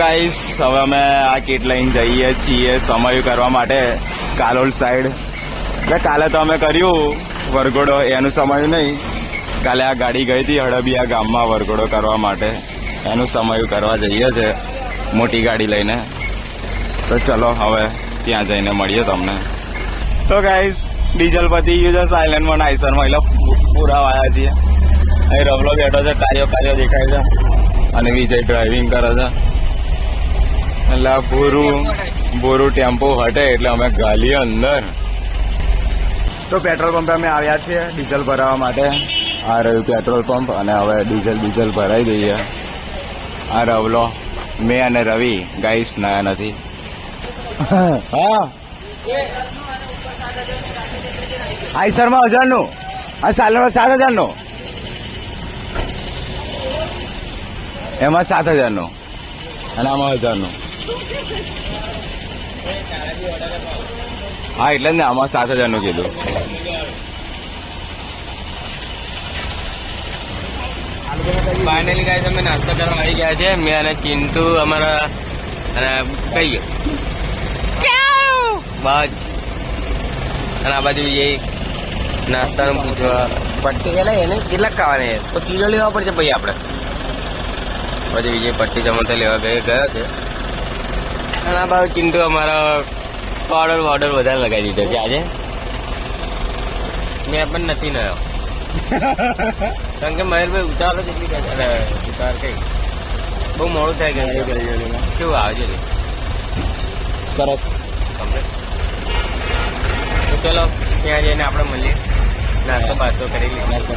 Guys હવે અમે આ કિટ લઈને જઈએ છીએ સમય કરવા માટે કાલોલ સાઈડ. એટલે કાલે તો અમે કર્યું વરઘોડો, એનું સમય નહીં. કાલે આ ગાડી ગઈ હતી હડબિયા ગામમાં વરઘોડો કરવા માટે, એનું સમય કરવા જઈએ છે મોટી ગાડી લઈને. તો ચલો હવે ત્યાં જઈને મળીએ તમને. તો ગાઈસ ડીઝલ પતી ગયું છે, સાયલેન્ટમાં નાઈસરમાં એટલે પૂરા વાયા છીએ. અહીં રબલો બેઠો છે, કાર્યો દેખાય છે, અને વિજય ડ્રાઇવિંગ કરે છે. એટલે બોરું ટેમ્પો હટે એટલે અમે ગાલીએ અંદર. તો પેટ્રોલ પંપે અમે આવ્યા છીએ ડીઝલ ભરાવા માટે. આ રહ્યું પેટ્રોલ પંપ, અને હવે ડીઝલ ભરાઈ દઈએ. આ રવલો, મેં અને રવિ ગાઈસ નયા નથી. હા આઈસરમાં 1000નું, આ સાલમાં 7000નું, એમાં 7000નું, અને આમાં 1000નું. હા એટલે જ ને, આમાં 7000નું કીધું. ફાઇનલી ગાઈસ અમે નાસ્તો કરવા આવી ગયા છે. મેં અને ચિંટુ અમારા અને કહીએ બાદ, અને આ બાજુ એ નાસ્તાનું પૂછવા પટ્ટી કે એને કેટલાક ખાવાની તો કિલો લેવા પડશે ભાઈ આપણે. પછી વિજય પટ્ટી ચમચા લેવા ગયો છે. અને આ બાજુ ચિંટુ અમારા પાવડર વધારે લગાવી દીધો છે આજે. મેં પણ નથી નયો કારણ કે મહેરભાઈ ઉતારો જેટલી ઉતાર કઈ બહુ મોડું થાય કે કેવું આવે છે સરસ. તો ચલો ત્યાં જઈને આપણે મળીએ, નાસ્તો બાસ્તો કરી લઈએ. નાસ્તો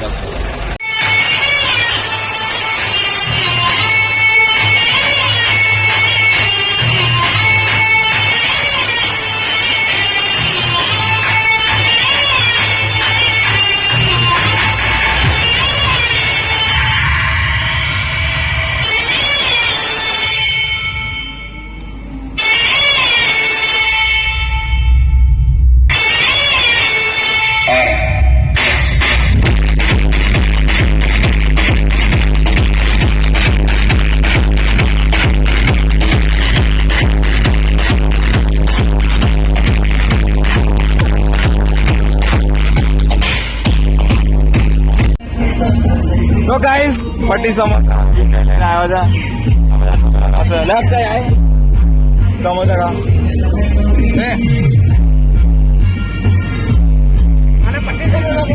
તો ગાઈસ પટ્ટી સમોસા આવ્યા હતા. લેફ્ટ સાઈડ સમોસા ખા. પટ્ટી સમોસા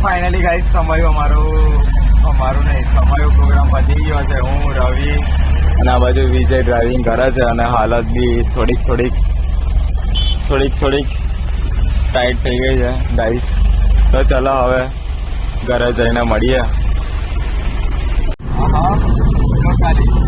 ફાઇનલી ગાઈસ સમય અમારું નહીં, સમય પ્રોગ્રામ પતી ગયો છે. હું રવિ અને આ બાજુ વિજય ડ્રાઇવિંગ કરે છે, અને હાલત બી થોડીક ટાઈટ થઈ ગઈ છે ગાઈસ. તો ચલો હવે ઘરે જઈને મળીએ. હા ખાલી